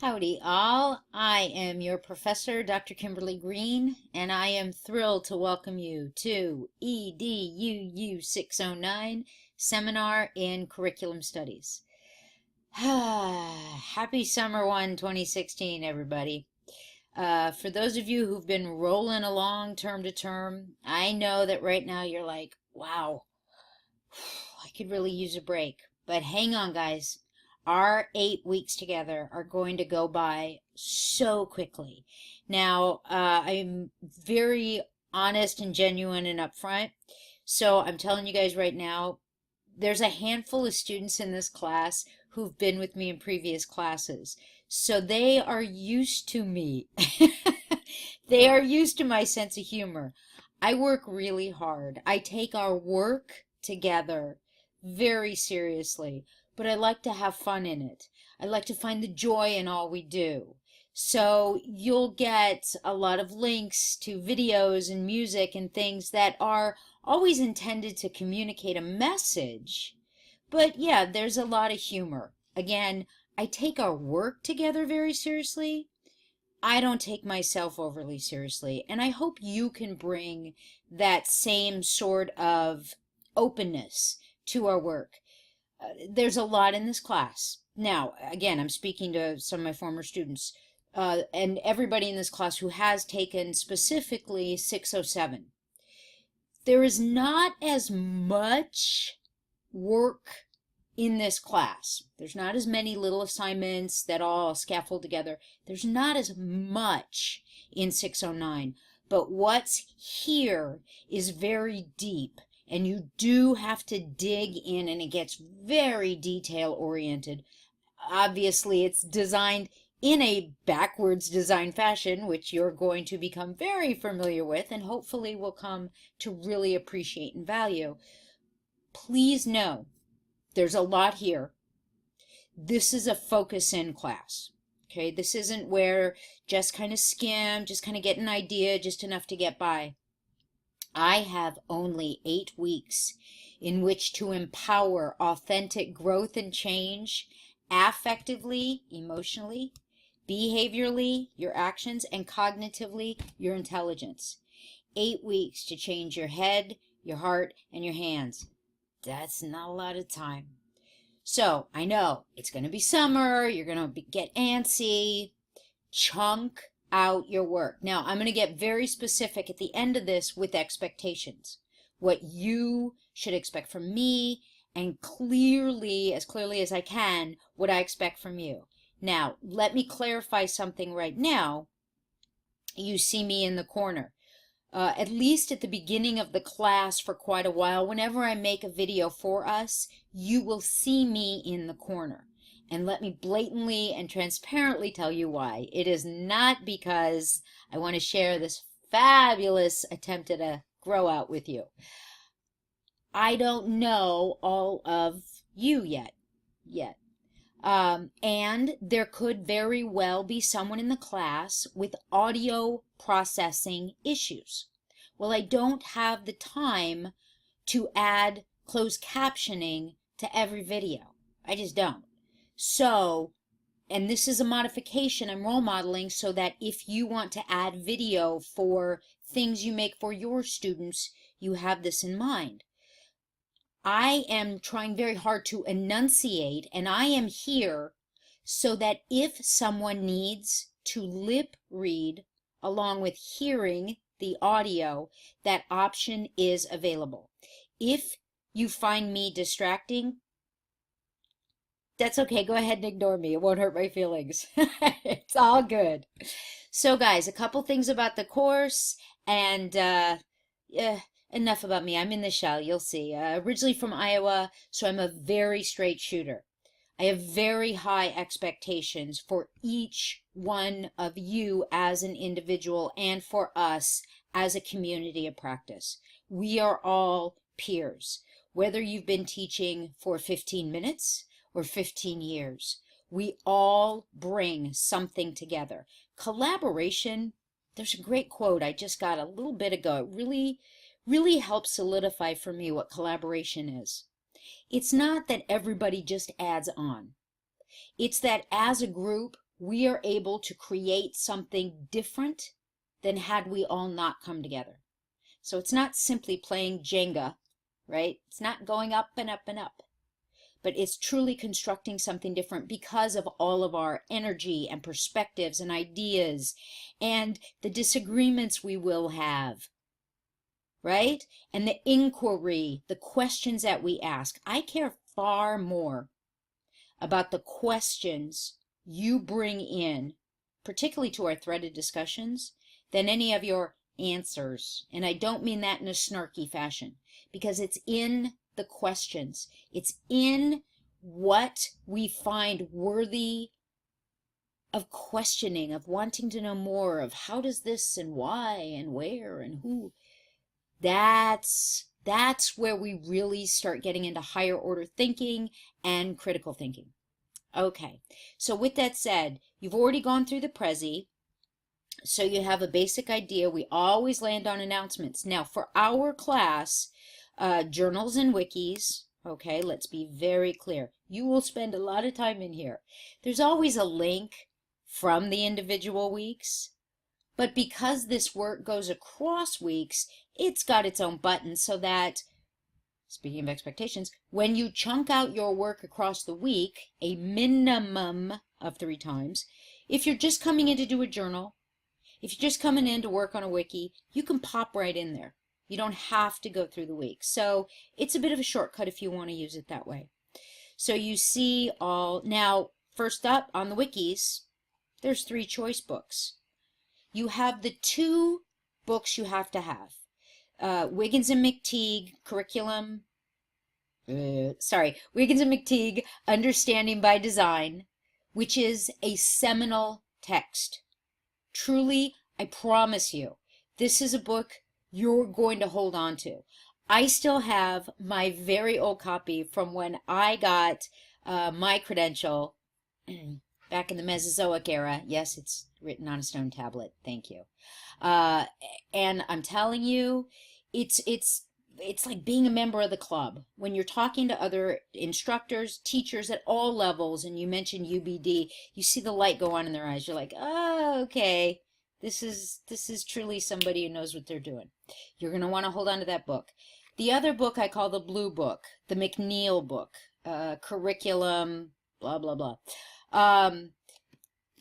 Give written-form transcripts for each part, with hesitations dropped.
Howdy all, I am your professor, Dr. Kimberly Green, and I am thrilled to welcome you to EDUU 609 Seminar in Curriculum Studies. Happy Summer 2016, everybody. For those of you who've been rolling along term to term, I know that right now you're like, wow, I could really use a break. But hang on, guys. Our 8 weeks together are going to go by so quickly. Now, I'm very honest and genuine and upfront. So I'm telling you guys right now, there's a handful of students in this class who've been with me in previous classes. So they are used to me. They are used to my sense of humor. I work really hard. I take our work together very seriously, but I like to have fun in it. I like to find the joy in all we do. So you'll get a lot of links to videos and music and things that are always intended to communicate a message. But yeah, there's a lot of humor. Again, I take our work together very seriously. I don't take myself overly seriously. And I hope you can bring that same sort of openness to our work. There's a lot in this class. Now, again, I'm speaking to some of my former students and everybody in this class who has taken specifically 607. There is not as much work in this class. There's not as many little assignments that all scaffold together. There's not as much in 609. But what's here is very deep. And you do have to dig in, and it gets very detail oriented. Obviously, it's designed in a backwards design fashion, which you're going to become very familiar with and hopefully will come to really appreciate and value. Please know, there's a lot here. This is a focus in class. Okay, this isn't where just kind of skim, just kind of get an idea, just enough to get by. I have only 8 weeks in which to empower authentic growth and change affectively, emotionally, behaviorally, your actions, and cognitively, your intelligence. 8 weeks to change your head, your heart, and your hands. That's not a lot of time. So I know it's going to be summer. You're going to get antsy. Chunk out your work. Now, I'm going to get very specific at the end of this with expectations. What you should expect from me, and clearly as I can, what I expect from you. Now, let me clarify something right now. You see me in the corner. At least at the beginning of the class for quite a while, whenever I make a video for us, you will see me in the corner. And let me blatantly and transparently tell you why. It is not because I want to share this fabulous attempt at a grow out with you. I don't know all of you yet. And there could very well be someone in the class with audio processing issues. Well, I don't have the time to add closed captioning to every video. I just don't. So, and this is a modification I'm role modeling so that if you want to add video for things you make for your students, you have this in mind. I am trying very hard to enunciate, and I am here so that if someone needs to lip read along with hearing the audio, that option is available. If you find me distracting, that's okay. Go ahead and ignore me. It won't hurt my feelings. It's all good. So guys, a couple things about the course, and enough about me. I'm in the shell, you'll see. Originally from Iowa, so I'm a very straight shooter. I have very high expectations for each one of you as an individual and for us as a community of practice. We are all peers. Whether you've been teaching for 15 minutes or 15 years, we all bring something together. Collaboration, there's a great quote I just got a little bit ago. It really helps solidify for me what collaboration is. It's not that everybody just adds on. It's that as a group, we are able to create something different than had we all not come together. So it's not simply playing Jenga, right? It's not going up and up and up, but it's truly constructing something different because of all of our energy and perspectives and ideas and the disagreements we will have, right? And the inquiry, the questions that we ask. I care far more about the questions you bring in, particularly to our threaded discussions, than any of your answers. And I don't mean that in a snarky fashion, because it's in the questions. It's in what we find worthy of questioning, of wanting to know more, of how does this and why and where and who. That's where we really start getting into higher order thinking and critical thinking. Okay, so with that said, you've already gone through the Prezi, so you have a basic idea. We always land on announcements. Now, for our class, journals and wikis, okay, let's be very clear. You will spend a lot of time in here. There's always a link from the individual weeks, but because this work goes across weeks, it's got its own button so that, speaking of expectations, when you chunk out your work across the week, a minimum of 3 times, if you're just coming in to do a journal, if you're just coming in to work on a wiki, you can pop right in there. You don't have to go through the week. So it's a bit of a shortcut if you want to use it that way. So you see all, now first up on the wikis, there's 3 choice books. You have the 2 books you have to have. Wiggins and McTeague curriculum, Wiggins and McTeague Understanding by Design, which is a seminal text. Truly, I promise you, this is a book you're going to hold on to. I still have my very old copy from when I got my credential back in the Mesozoic era. Yes, it's written on a stone tablet. Thank you. And I'm telling you, it's like being a member of the club. When you're talking to other instructors, teachers at all levels, and you mention UBD, you see the light go on in their eyes. You're like, oh, okay, this is truly somebody who knows what they're doing. You're going to want to hold on to that book. The other book I call the Blue Book, the McNeil book, curriculum, blah, blah, blah.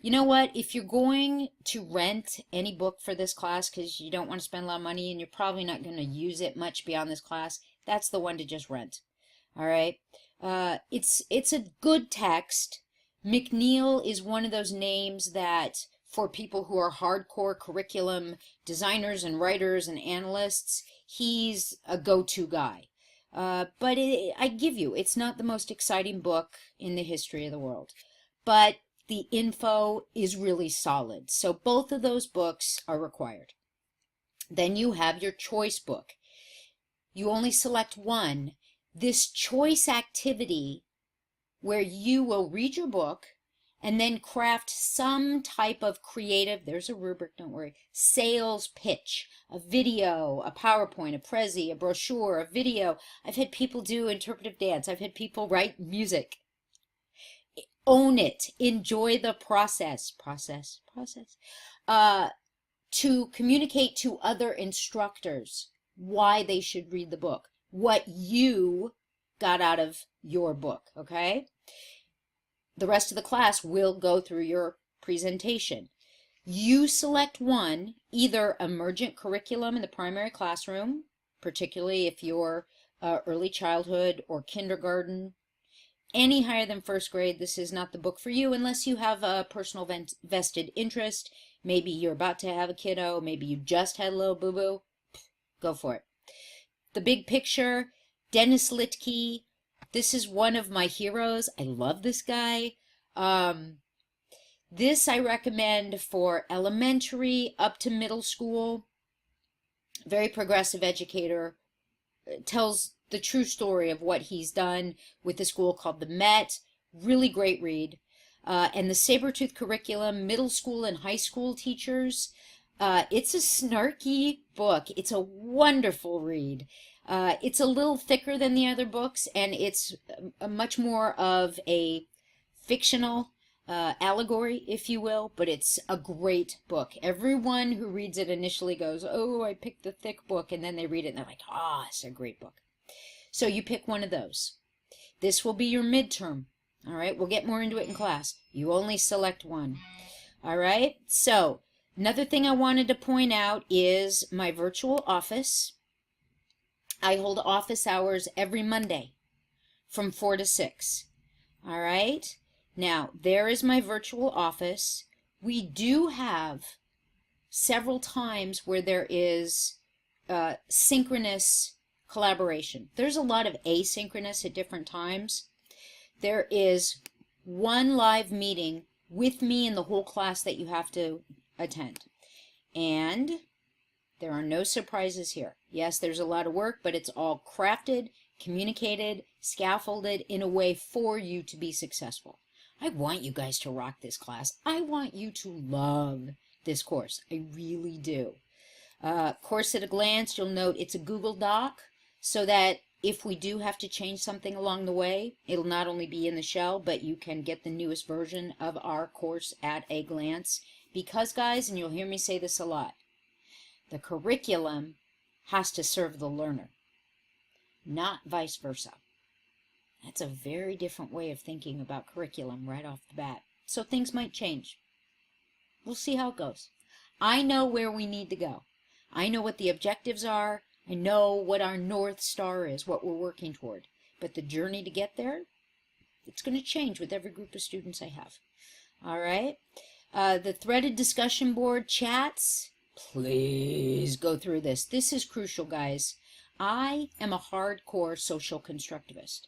You know what? If you're going to rent any book for this class because you don't want to spend a lot of money and you're probably not going to use it much beyond this class, that's the one to just rent. All right? It's a good text. McNeil is one of those names that for people who are hardcore curriculum designers and writers and analysts, he's a go-to guy. But I give you, it's not the most exciting book in the history of the world. But the info is really solid. So both of those books are required. Then you have your choice book. You only select one. This choice activity where you will read your book and then craft some type of creative, there's a rubric, don't worry, sales pitch, a video, a PowerPoint, a Prezi, a brochure, a video. I've had people do interpretive dance. I've had people write music. Own it. Enjoy the process. To communicate to other instructors why they should read the book, what you got out of your book, okay? The rest of the class will go through your presentation. You select one, either emergent curriculum in the primary classroom, particularly if you're early childhood or kindergarten. Any higher than first grade, this is not the book for you unless you have a personal vested interest. Maybe you're about to have a kiddo. Maybe you just had a little boo-boo. Go for it. The Big Picture, Dennis Littke. This is one of my heroes. I love this guy. This I recommend for elementary up to middle school. Very progressive educator. Tells the true story of what he's done with the school called the Met. Really great read. And the Sabretooth Curriculum, middle school and high school teachers. It's a snarky book. It's a wonderful read. It's a little thicker than the other books, and it's a much more of a fictional allegory, if you will, but it's a great book. Everyone who reads it initially goes, oh, I picked the thick book, and then they read it and they're like, ah, it's a great book. So you pick one of those. This will be your midterm. All right, we'll get more into it in class. You only select one. All right, so another thing I wanted to point out is my virtual office. I hold office hours every Monday from 4 to 6. All right, now there is my virtual office. We do have several times where there is synchronous collaboration. There's a lot of asynchronous at different times. There is one live meeting with me and the whole class that you have to attend. And there are no surprises here. Yes, there's a lot of work, but it's all crafted, communicated, scaffolded in a way for you to be successful. I want you guys to rock this class. I want you to love this course. I really do. Course at a glance, you'll note it's a Google Doc, so that if we do have to change something along the way, it'll not only be in the shell, but you can get the newest version of our course at a glance. Because, guys, and you'll hear me say this a lot, the curriculum has to serve the learner, not vice versa. That's a very different way of thinking about curriculum right off the bat. So things might change. We'll see how it goes. I know where we need to go. I know what the objectives are. I know what our North Star is, what we're working toward. But the journey to get there, it's going to change with every group of students I have. All right? The threaded discussion board chats, please go through this. This is crucial, guys. I am a hardcore social constructivist.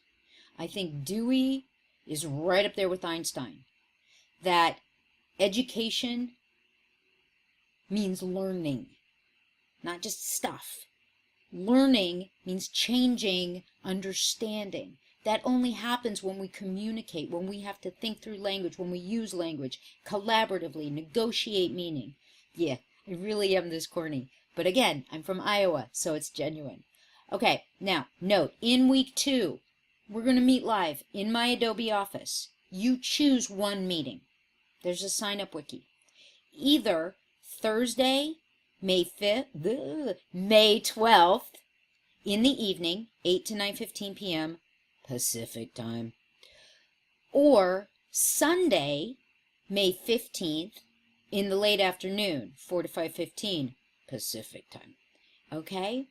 I think Dewey is right up there with Einstein. That education means learning, not just stuff. Learning means changing, understanding. That only happens when we communicate, when we have to think through language, when we use language, collaboratively, negotiate meaning. Yeah, I really am this corny. But again, I'm from Iowa, so it's genuine. Okay, now, note, in week 2, we're going to meet live in my Adobe office. You choose one meeting. There's a sign-up wiki. Either Thursday, May 5th, May 12th, in the evening, 8 to 9:15 p.m. Pacific time, or Sunday, May 15th, in the late afternoon, 4 to 5:15 Pacific time. Okay?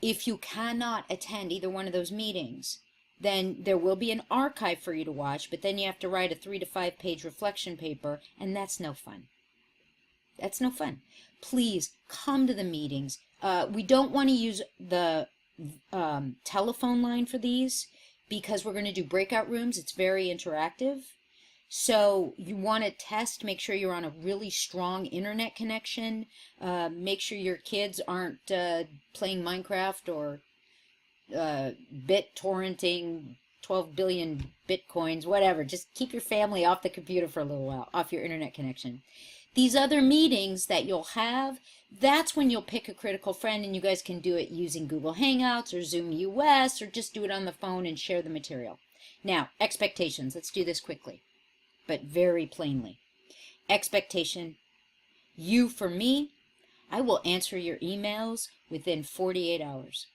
If you cannot attend either one of those meetings, then there will be an archive for you to watch, but then you have to write a 3 to 5 page reflection paper, and that's no fun. That's no fun. Please come to the meetings. We don't want to use the telephone line for these because we're going to do breakout rooms. It's very interactive. So you want to test, make sure you're on a really strong internet connection. Make sure your kids aren't playing Minecraft or bit torrenting 12 billion bitcoins, whatever. Just keep your family off the computer for a little while, off your internet connection. These other meetings that you'll have, that's when you'll pick a critical friend, and you guys can do it using Google Hangouts or Zoom US, or just do it on the phone and share the material. Now, expectations. Let's do this quickly, but very plainly. Expectation. You, for me, I will answer your emails within 48 hours.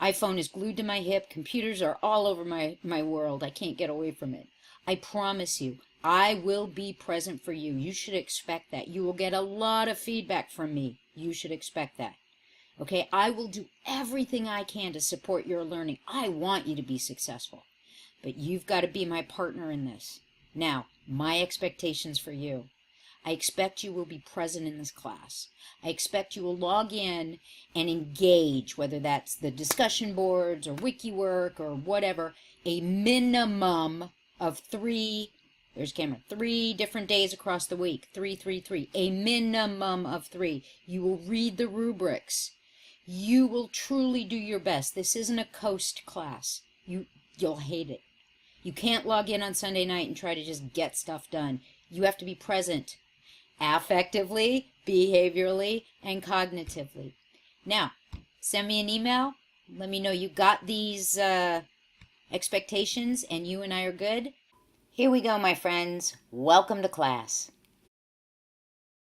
iPhone is glued to my hip. Computers are all over my world. I can't get away from it. I promise you, I will be present for you. You should expect that. You will get a lot of feedback from me. You should expect that. Okay, I will do everything I can to support your learning. I want you to be successful. But you've got to be my partner in this. Now, my expectations for you. I expect you will be present in this class. I expect you will log in and engage, whether that's the discussion boards or wiki work or whatever, a minimum of 3 different days across the week. 3, 3, 3. A minimum of 3. You will read the rubrics. You will truly do your best. This isn't a coast class. You'll hate it. You can't log in on Sunday night and try to just get stuff done. You have to be present affectively, behaviorally, and cognitively. Now, send me an email. Let me know you got these expectations and you and I are good. Here we go, my friends. Welcome to class.